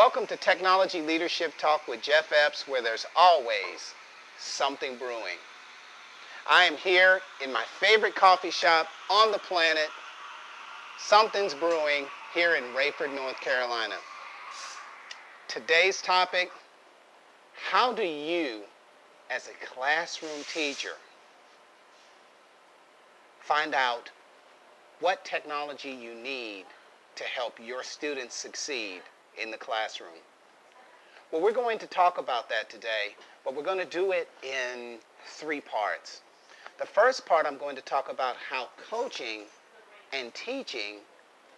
Welcome to Technology Leadership Talk with Jeff Epps, where there's always something brewing. I am here in my favorite coffee shop on the planet. Something's brewing here in Rayford, North Carolina. Today's topic: how do you, as a classroom teacher, find out what technology you need to help your students succeed in the classroom? Well, we're going to talk about that today, but we're going to do it in three parts. The first part, I'm going to talk about how coaching and teaching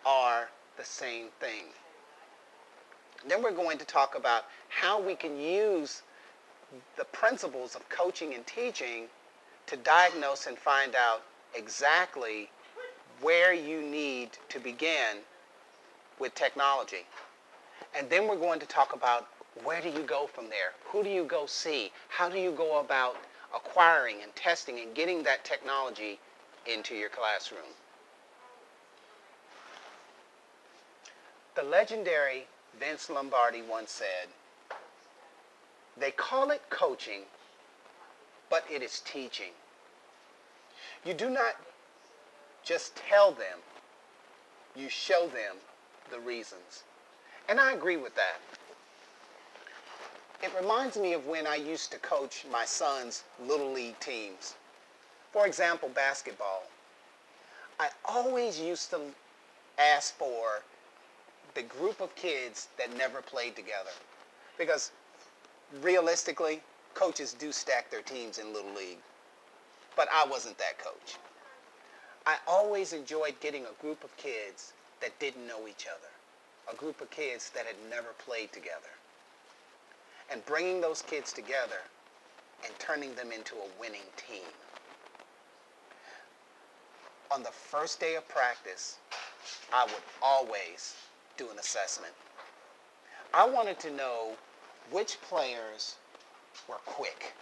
are the same thing. Then we're going to talk about how we can use the principles of coaching and teaching to diagnose and find out exactly where you need to begin with technology. And then we're going to talk about where do you go from there? Who do you go see? How do you go about acquiring and testing and getting that technology into your classroom? The legendary Vince Lombardi once said, "They call it coaching, but it is teaching. You do not just tell them, you show them the reasons." And I agree with that. It reminds me of when I used to coach my son's Little League teams. For example, basketball. I always used to ask for the group of kids that never played together. Because realistically, coaches do stack their teams in Little League. But I wasn't that coach. I always enjoyed getting a group of kids that didn't know each other. A group of kids that had never played together. And bringing those kids together and turning them into a winning team. On the first day of practice, I would always do an assessment. I wanted to know which players were quick.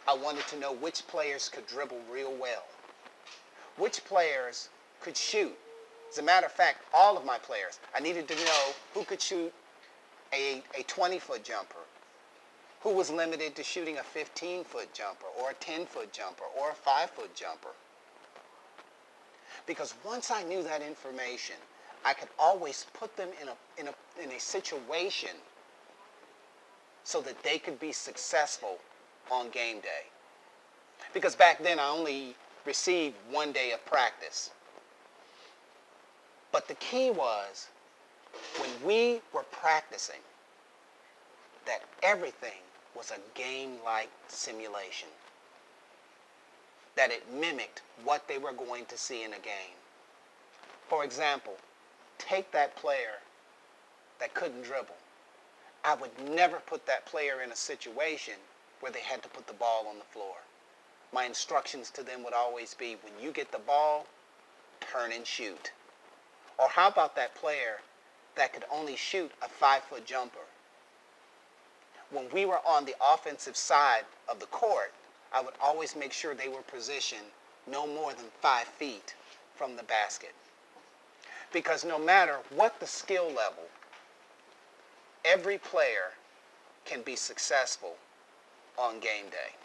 I wanted to know which players could dribble real well. Which players could shoot. As a matter of fact, all of my players, I needed to know who could shoot a 20-foot jumper, who was limited to shooting a 15-foot jumper or a 10-foot jumper or a 5-foot jumper. Because once I knew that information, I could always put them in a situation so that they could be successful on game day. Because back then I only received one day of practice. But the key was, when we were practicing, that everything was a game-like simulation. That it mimicked what they were going to see in a game. For example, take that player that couldn't dribble. I would never put that player in a situation where they had to put the ball on the floor. My instructions to them would always be, when you get the ball, turn and shoot. Or how about that player that could only shoot a 5-foot jumper? When we were on the offensive side of the court, I would always make sure they were positioned no more than 5 feet from the basket. Because no matter what the skill level, every player can be successful on game day.